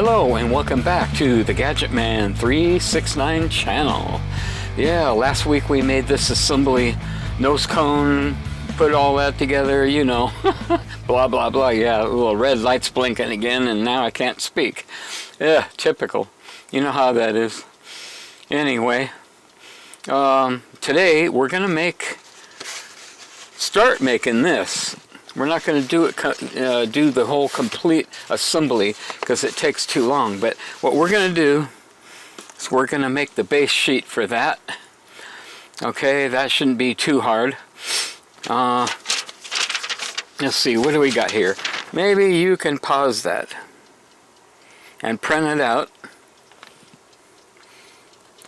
Hello and welcome back to the Gadget Man 369 channel. Yeah, last week we made this assembly, nose cone, put all that together, you know, blah blah blah. Yeah, little red lights blinking again and now I can't speak. Yeah, typical. You know how that is. Anyway, today we're gonna start making this. We're not going to do the whole complete assembly because it takes too long. But what we're going to do is we're going to make the base sheet for that. Okay, that shouldn't be too hard. Let's see, what do we got here? Maybe you can pause that and print it out.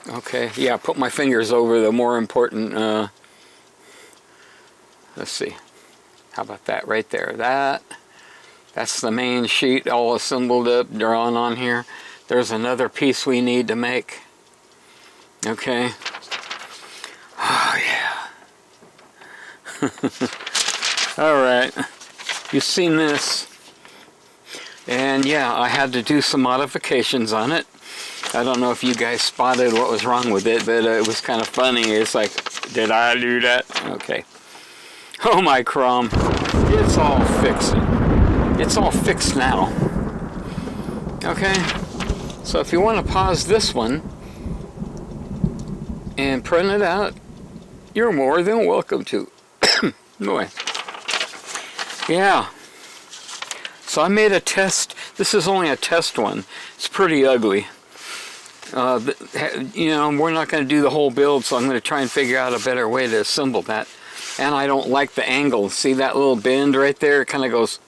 Okay, yeah, put my fingers over the more important, let's see. How about that right there? That's the main sheet all assembled up, drawn on here. There's another piece we need to make. Okay. Oh, yeah. Alright. You've seen this. And yeah, I had to do some modifications on it. I don't know if you guys spotted what was wrong with it, but it was kind of funny. It's like, did I do that? Okay. Oh my crom, it's all fixed. It's all fixed now. Okay, so if you want to pause this one and print it out, you're more than welcome to. Boy. Yeah. So I made a test. This is only a test one. It's pretty ugly. You know, we're not going to do the whole build, so I'm going to try and figure out a better way to assemble that. And I don't like the angle. See that little bend right there? It kind of goes,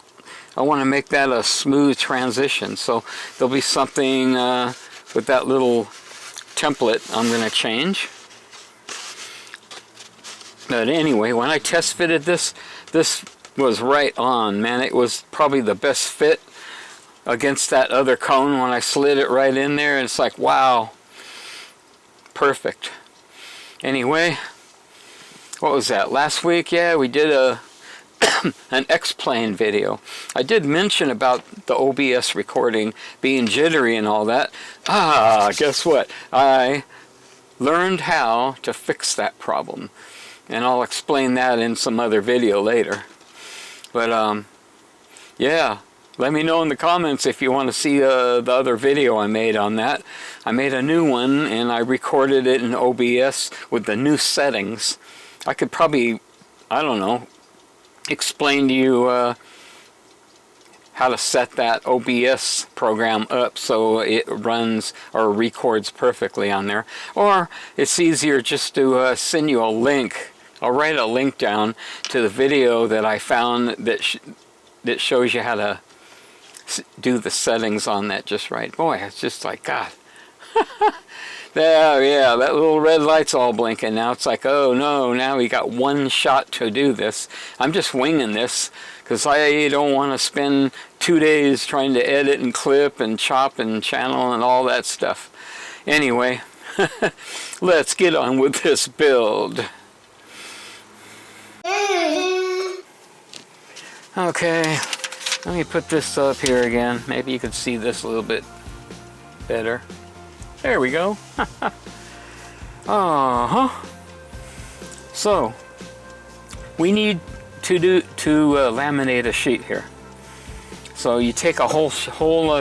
I want to make that a smooth transition. So there'll be something with that little template I'm going to change. But anyway, when I test fitted this was right on, man. It was probably the best fit against that other cone when I slid it right in there. And it's like, wow, perfect. Anyway, what was that? Last week, yeah, we did an X-Plane video. I did mention about the OBS recording being jittery and all that. Guess what? I learned how to fix that problem. And I'll explain that in some other video later. But, yeah. Let me know in the comments if you want to see the other video I made on that. I made a new one and I recorded it in OBS with the new settings. I could probably, I don't know, explain to you how to set that OBS program up so it runs or records perfectly on there. Or it's easier just to send you a link. I'll write a link down to the video that I found that shows you how to do the settings on that just right. Boy, it's just like, God. Yeah, that little red light's all blinking. Now it's like, oh no, now we got one shot to do this. I'm just winging this because I don't want to spend 2 days trying to edit and clip and chop and channel and all that stuff. Anyway, let's get on with this build. Okay, let me put this up here again. Maybe you could see this a little bit better. There we go. So we need to laminate a sheet here. So you take a whole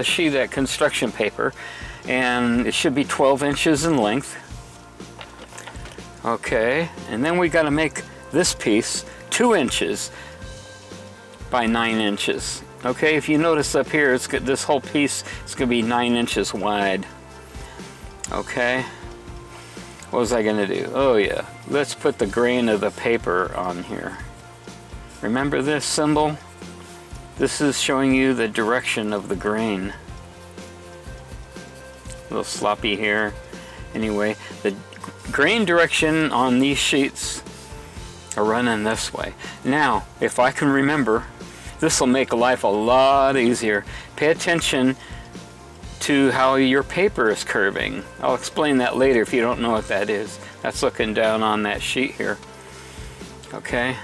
sheet of construction paper, and it should be 12 inches in length. Okay, and then we got to make this piece 2 inches by 9 inches. Okay, if you notice up here, it's got this whole piece. It's going to be 9 inches wide. Okay, what was I gonna do? Oh yeah, let's put the grain of the paper on here. Remember this symbol? This is showing you the direction of the grain. A little sloppy here. Anyway, the grain direction on these sheets are running this way. Now, if I can remember, this will make life a lot easier. Pay attention to how your paper is curving. I'll explain that later if you don't know what that is. That's looking down on that sheet here. Okay,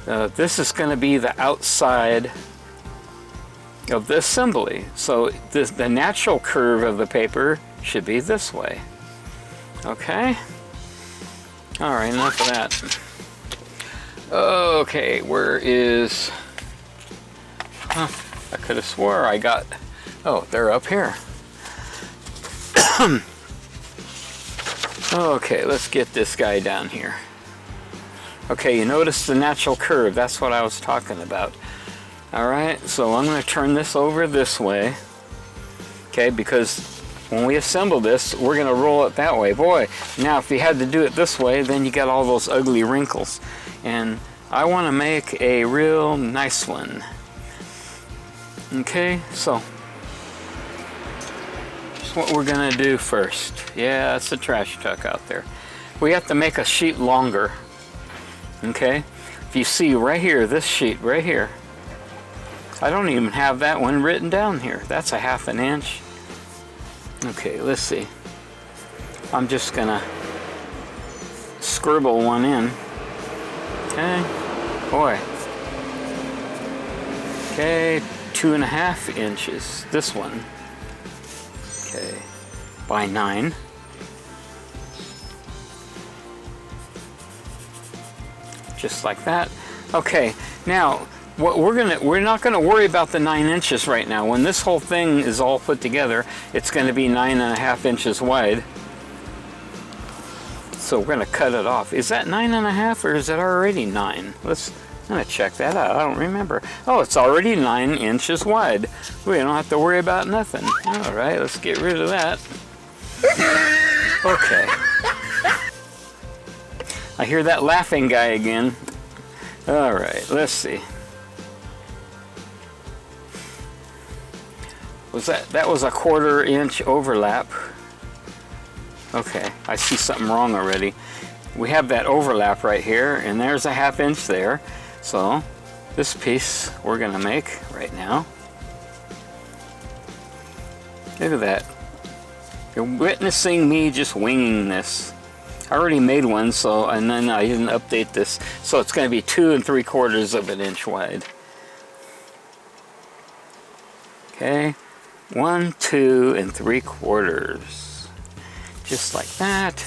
this is going to be the outside of the assembly. So the natural curve of the paper should be this way. Okay? Alright, enough of that. Okay, where is... Huh, I could have swore I got... Oh, they're up here. Okay, let's get this guy down here. Okay, you notice the natural curve. That's what I was talking about. Alright, so I'm going to turn this over this way. Okay, because when we assemble this, we're going to roll it that way. Boy, now if you had to do it this way, then you got all those ugly wrinkles. And I want to make a real nice one. Okay, so that's what we're going to do first. Yeah, that's a trash truck out there. We have to make a sheet longer. Okay, if you see right here, this sheet right here, I don't even have that one written down here. That's a 1/2 inch. Okay, let's see. I'm just gonna scribble one in. Okay, boy. Okay, 2.5 inches. This one. Okay, by 9. Just like that. Okay, now we're not gonna worry about the 9 inches right now. When this whole thing is all put together, it's gonna be 9.5 inches wide. So we're gonna cut it off. Is that 9.5 or is it already 9? I'm gonna check that out. I don't remember. Oh, it's already 9 inches wide. We don't have to worry about nothing. All right, let's get rid of that. Okay. I hear that laughing guy again. All right, let's see. That was a 1/4 inch overlap. Okay, I see something wrong already. We have that overlap right here, and there's a 1/2 inch there. So this piece we're gonna make right now. Look at that. You're witnessing me just winging this. I already made one, so, and then I didn't update this. So it's gonna be 2 3/4 of an inch wide. Okay. 1, 2 3/4. Just like that.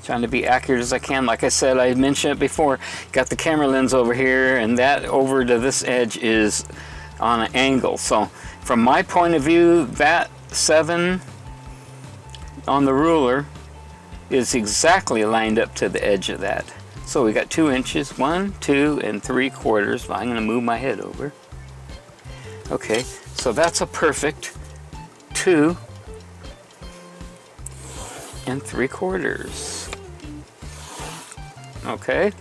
Trying to be accurate as I can. Like I said, I mentioned it before. Got the camera lens over here, and that over to this edge is on an angle. So from my point of view, that 7 on the ruler is exactly lined up to the edge of that. So we got 2 inches. 1, 2 3/4. I'm going to move my head over. Okay, so that's a perfect 2 3/4. Okay.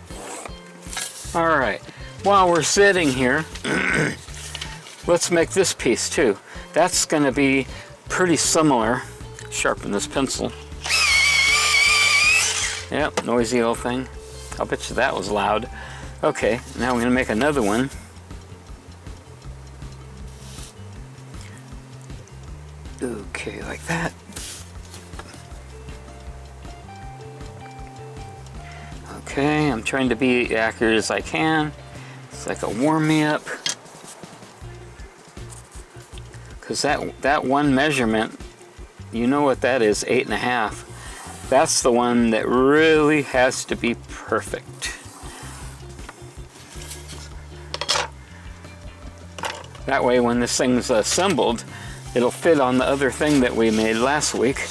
All right. While we're sitting here, let's make this piece too. That's going to be pretty similar. Sharpen this pencil. Yep, noisy little thing. I'll bet you that was loud. Okay, now we're going to make another one. Okay, like that. Okay, I'm trying to be accurate as I can. It's like a warm-me-up. Because that one measurement, you know what that is, 8.5. That's the one that really has to be perfect. That way when this thing's assembled, it'll fit on the other thing that we made last week.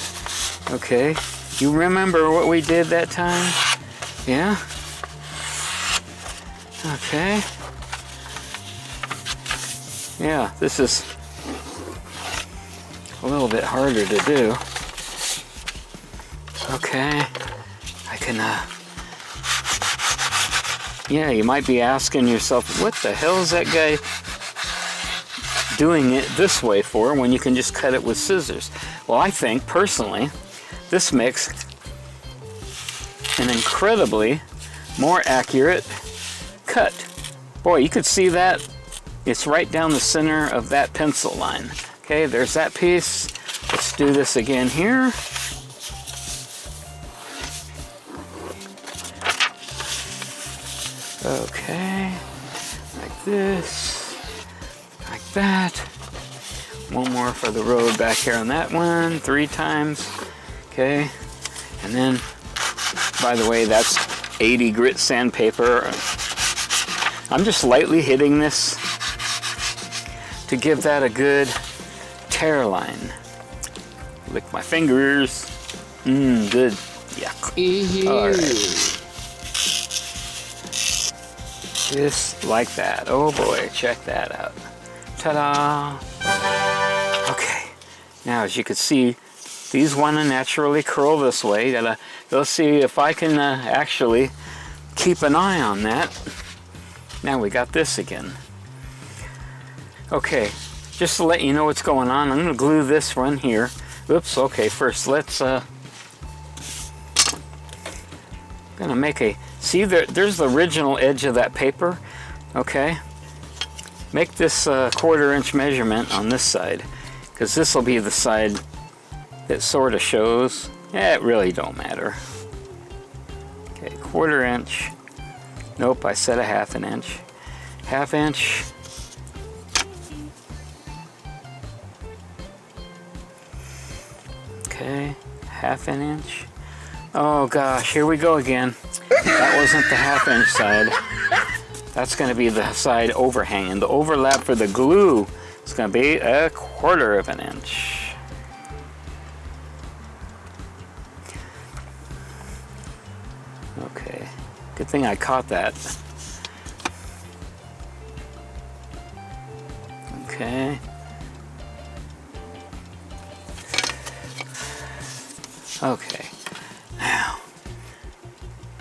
Okay, you remember what we did that time? Yeah? Okay. Yeah, this is a little bit harder to do. Okay, I can, yeah, you might be asking yourself, what the hell is that guy doing it this way for when you can just cut it with scissors? Well, I think, personally, this makes an incredibly more accurate cut. Boy, you could see that. It's right down the center of that pencil line. Okay, there's that piece. Let's do this again here. Okay, like this. that. One more for the road back here on that one, 3 times. Okay, and then, by the way, that's 80 grit sandpaper. I'm just lightly hitting this to give that a good tear line. Lick my fingers. Good. Yuck. All right. Just like that. Oh boy, check that out. Ta-da! Okay. Now, as you can see, these want to naturally curl this way. Let's see if I can actually keep an eye on that. Now we got this again. Okay, just to let you know what's going on, I'm going to glue this one here. Oops, okay, first let's, gonna make a, see there's the original edge of that paper, okay? Make this 1/4 inch measurement on this side, because this will be the side that sort of shows. It really don't matter. Okay, 1/4 inch. Nope, I said a 1/2 inch. 1/2 inch. Okay, 1/2 inch. Oh gosh, here we go again. That wasn't the 1/2 inch side. That's going to be the side overhanging. The overlap for the glue is going to be a 1/4 inch. Okay, good thing I caught that. Okay. Okay, now,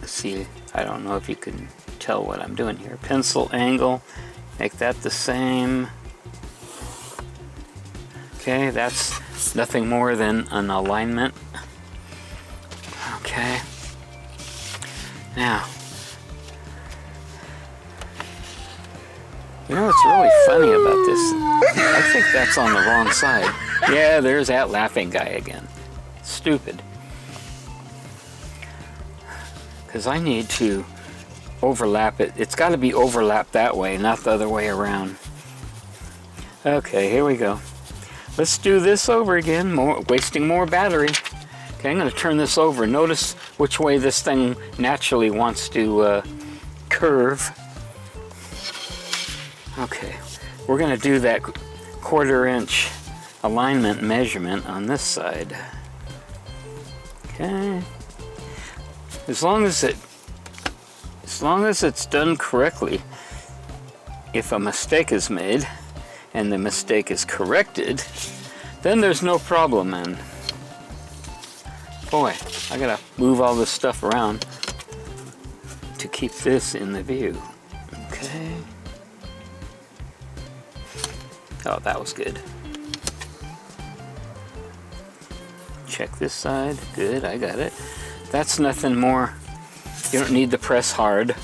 let's see, I don't know if you can tell what I'm doing here. Pencil angle, make that the same. Okay, that's nothing more than an alignment. Okay, now, you know what's really funny about this? I think that's on the wrong side. Yeah, there's that laughing guy again. Stupid. Because I need to overlap it. It's got to be overlapped that way, not the other way around. Okay, here we go. Let's do this over again, wasting more battery. Okay, I'm going to turn this over. Notice which way this thing naturally wants to curve. Okay, we're going to do that 1/4 inch alignment measurement on this side. Okay. As long as it's done correctly, if a mistake is made and the mistake is corrected, then there's no problem, man. Boy, I gotta move all this stuff around to keep this in the view. Okay. Oh, that was good. Check this side. Good, I got it. That's nothing more. You don't need to press hard.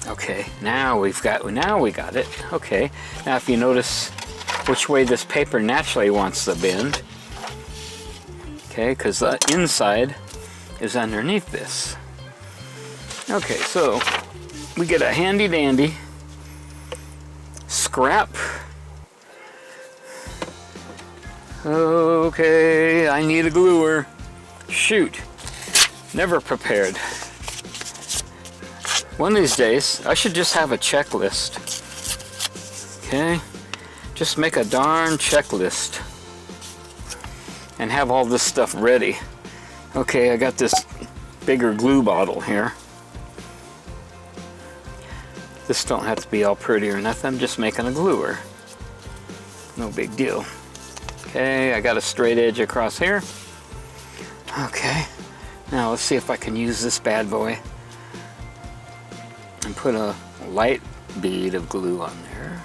Okay, now we got it. Okay, now if you notice which way this paper naturally wants to bend, okay, because the inside is underneath this. Okay, so we get a handy dandy scrap. Okay, I need a gluer. Shoot. Never prepared. One of these days, I should just have a checklist. Okay? Just make a darn checklist. And have all this stuff ready. Okay, I got this bigger glue bottle here. This don't have to be all pretty or nothing. I'm just making a gluer. No big deal. Okay, I got a straight edge across here. Okay. Now let's see if I can use this bad boy and put a light bead of glue on there.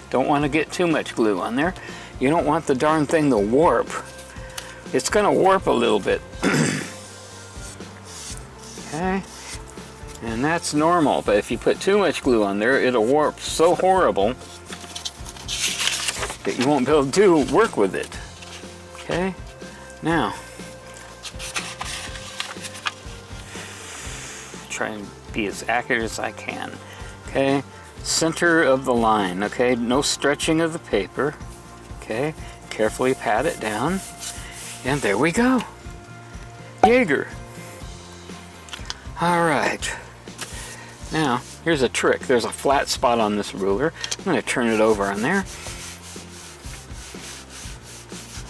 Don't want to get too much glue on there. You don't want the darn thing to warp. It's going to warp a little bit. Okay, and that's normal, but if you put too much glue on there, it'll warp so horrible that you won't be able to work with it. Okay, now try and be as accurate as I can. Okay, center of the line, okay? No stretching of the paper, okay? Carefully pat it down, and there we go. Jaeger. All right. Now, here's a trick. There's a flat spot on this ruler. I'm going to turn it over on there.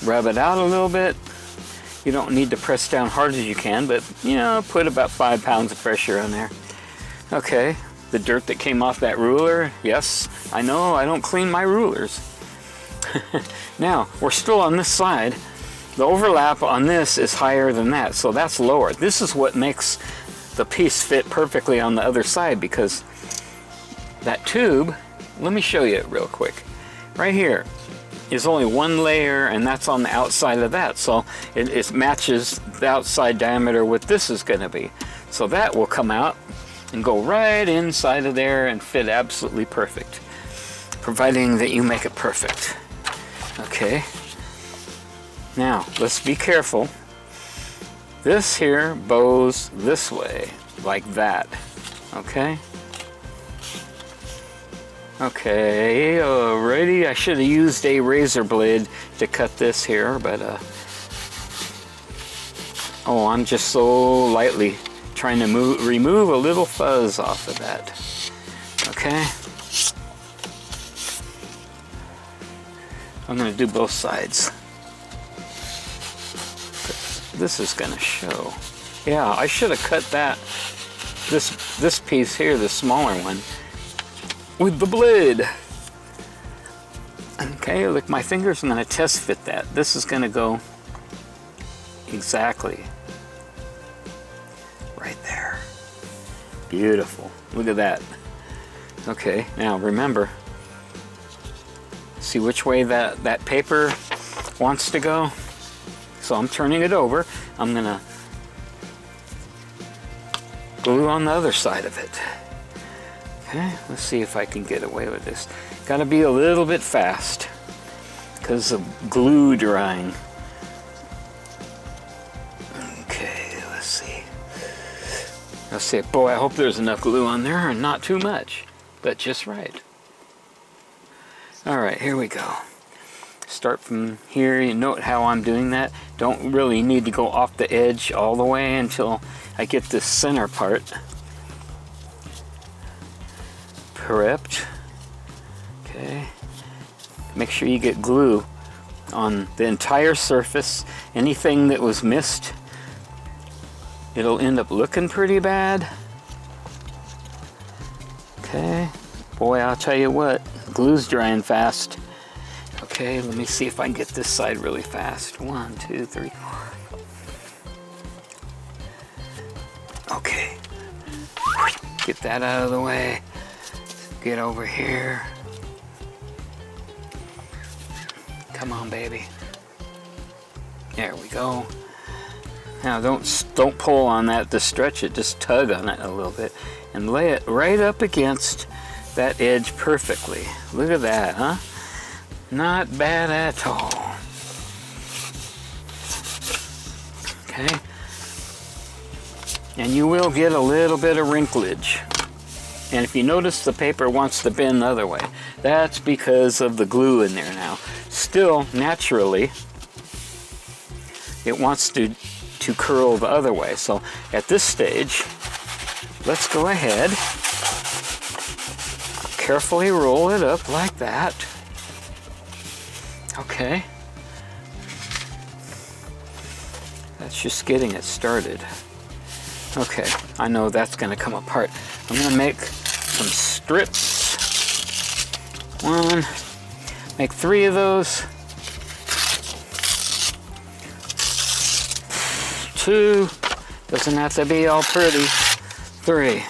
Rub it out a little bit. You don't need to press down hard as you can, but, you know, put about 5 pounds of pressure on there. Okay, the dirt that came off that ruler, yes, I know I don't clean my rulers. Now, we're still on this side. The overlap on this is higher than that, so that's lower. This is what makes the piece fit perfectly on the other side, because that tube, let me show you it real quick. Right here is only one layer, and that's on the outside of that, so it matches the outside diameter what this is going to be. So that will come out and go right inside of there and fit absolutely perfect, providing that you make it perfect. Okay, now let's be careful. This here bows this way, like that, okay? Okay, alrighty, I should have used a razor blade to cut this here, but oh, I'm just so lightly trying to remove a little fuzz off of that, okay? I'm going to do both sides. This is going to show. Yeah, I should have cut that, this piece here, the smaller one, with the blade. Okay, look, my fingers, I'm going to test fit that. This is going to go exactly right there. Beautiful. Look at that. Okay, now remember, see which way that paper wants to go? So I'm turning it over. I'm going to glue on the other side of it. Okay, let's see if I can get away with this. Got to be a little bit fast because of glue drying. Okay, let's see. Let's see. Boy, I hope there's enough glue on there and not too much, but just right. All right, here we go. Start from here. You note how I'm doing that. Don't really need to go off the edge all the way until I get this center part prepped. Okay. Make sure you get glue on the entire surface. Anything that was missed, it'll end up looking pretty bad. Okay. Boy, I'll tell you what, glue's drying fast. Okay, let me see if I can get this side really fast. 1, 2, 3, 4. Okay. Get that out of the way. Get over here. Come on, baby. There we go. Now don't pull on that to stretch it. Just tug on it a little bit and lay it right up against that edge perfectly. Look at that, huh? Not bad at all. Okay. And you will get a little bit of wrinklage. And if you notice the paper wants to bend the other way, that's because of the glue in there now. Still, naturally, it wants to curl the other way. So at this stage, let's go ahead, carefully roll it up like that. Okay. That's just getting it started. Okay, I know that's going to come apart. I'm going to make some strips. 1, make 3 of those. 2, doesn't have to be all pretty. 3.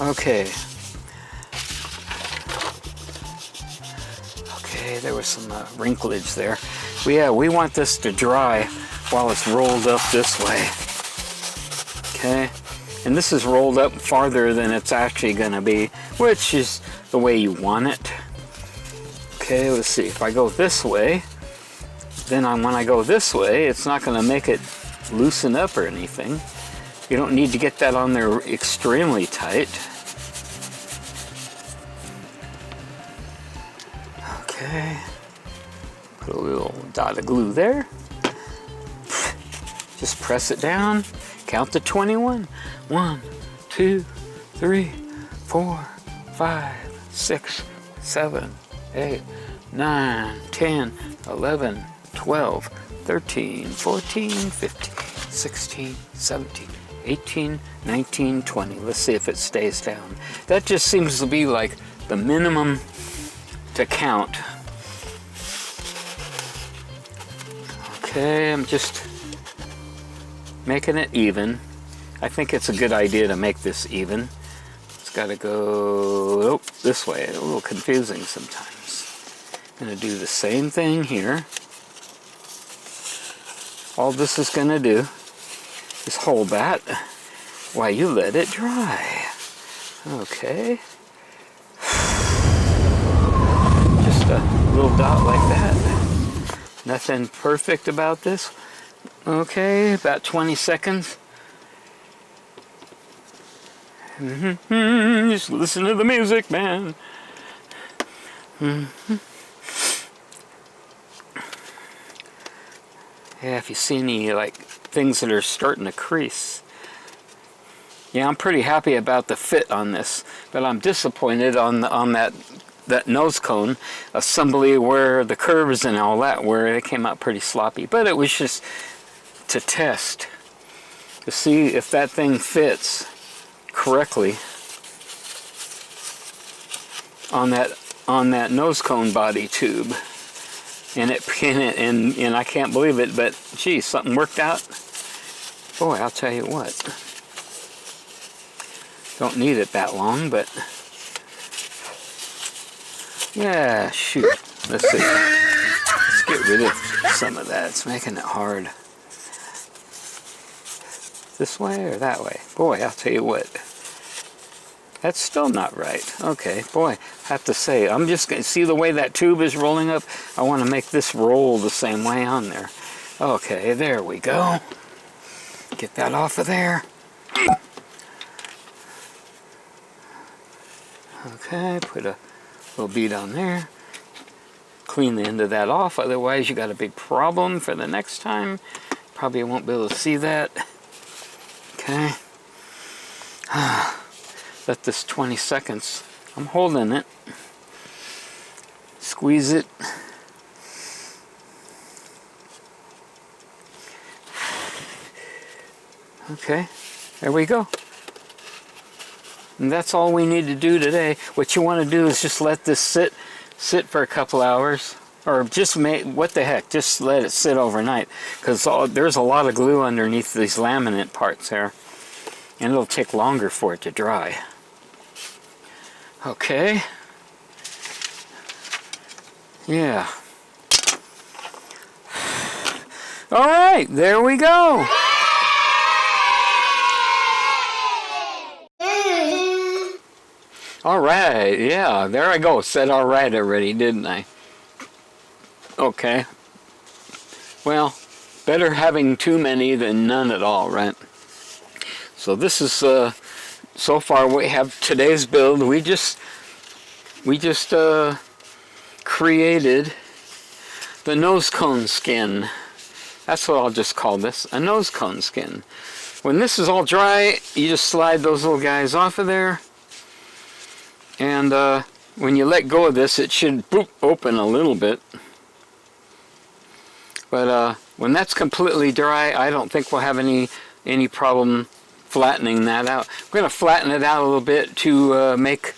Okay. Okay, there was some wrinklage there. We want this to dry while it's rolled up this way. Okay, and this is rolled up farther than it's actually going to be, which is the way you want it. Okay, let's see. If I go this way, then when I go this way, it's not going to make it loosen up or anything. You don't need to get that on there extremely tight. Okay. Put a little dot of glue there. Just press it down. Count to 21. 1, 2, 3, 4, 5, 6, 7, 8, 9, 10, 11, 12, 13, 14, 15, 16, 17, 18, 19, 20. Let's see if it stays down. That just seems to be like the minimum to count. Okay, I'm just making it even. I think it's a good idea to make this even. It's got to go this way. A little confusing sometimes. I'm going to do the same thing here. All this is going to do is hold that while you let it dry. Okay. Just a little dot like that. Nothing perfect about this. Okay, about 20 seconds. Just listen to the music, man. Yeah, if you see any like things that are starting to crease. Yeah, I'm pretty happy about the fit on this, but I'm disappointed on that nose cone assembly where the curves and all that, where it came out pretty sloppy. But it was just to test to see if that thing fits correctly on that nose cone body tube. And I can't believe it, but geez, something worked out. Boy, I'll tell you what. Don't need it that long, but yeah, shoot. Let's see. Let's get rid of some of that. It's making it hard. This way or that way? Boy, I'll tell you what. That's still not right. Okay, boy, I have to say, I'm just going to see the way that tube is rolling up. I want to make this roll the same way on there. Okay, there we go. Get that off of there. Okay, put a little bead on there. Clean the end of that off, otherwise you got a big problem for the next time. Probably won't be able to see that. Okay. Let this 20 seconds. I'm holding it. Squeeze it. Okay, there we go. And that's all we need to do today. What you want to do is just let this sit for a couple hours. Or just what the heck, just let it sit overnight. Because there's a lot of glue underneath these laminate parts there. And it'll take longer for it to dry. Okay. Yeah. All right, there we go. All right, yeah, there I go. Said all right already, didn't I? Okay. Well, better having too many than none at all, right? So this is so far we have today's build. We just created the nose cone skin. That's what I'll just call this, a nose cone skin. When this is all dry, you just slide those little guys off of there. And when you let go of this, it should boop open a little bit. But when that's completely dry, I don't think we'll have any problem flattening that out. We're going to flatten it out a little bit to make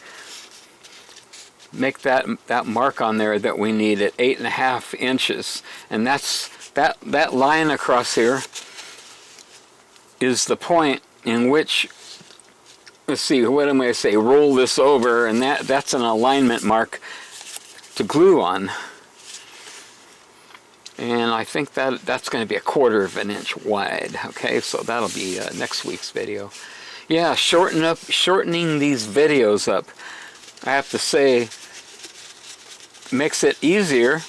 that mark on there that we need at 8.5 inches. And that's that line across here is the point in which, let's see, what am I going to say, roll this over, and that's an alignment mark to glue on. And I think that's going to be 1/4 of an inch wide. Okay, so that'll be next week's video. Yeah, shortening these videos up, I have to say, makes it easier.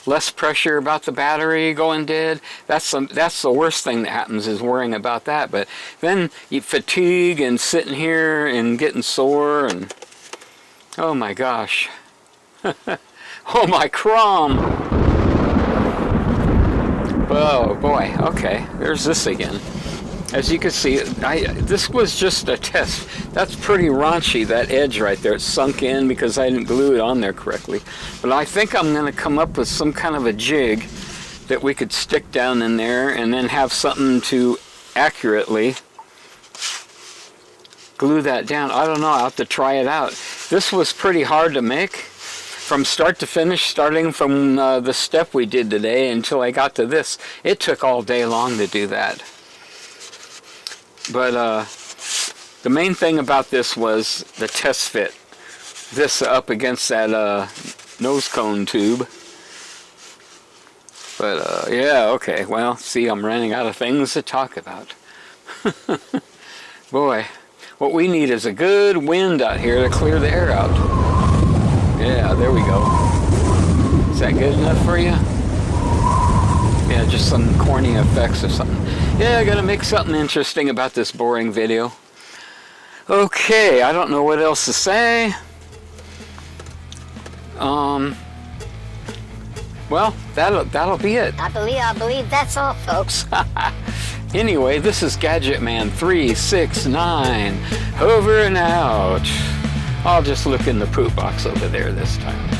Less pressure about the battery going dead. That's the worst thing that happens, is worrying about that. But then you fatigue and sitting here and getting sore, and oh my gosh. Oh my chrome! Oh boy, okay, there's this again. As you can see, this was just a test. That's pretty raunchy, that edge right there. It's sunk in because I didn't glue it on there correctly. But I think I'm going to come up with some kind of a jig that we could stick down in there and then have something to accurately glue that down. I don't know, I'll have to try it out. This was pretty hard to make from start to finish, starting from the step we did today until I got to this. It took all day long to do that. But the main thing about this was the test fit. This up against that nose cone tube. But yeah, okay, well, see, I'm running out of things to talk about. Boy, what we need is a good wind out here to clear the air out. Yeah, there we go. Is that good enough for you? Yeah, just some corny effects or something. Yeah, I gotta make something interesting about this boring video. Okay, I don't know what else to say. Well, that'll be it. I believe that's all, folks. Anyway, this is Gadget Man 369. Over and out. I'll just look in the poop box over there this time.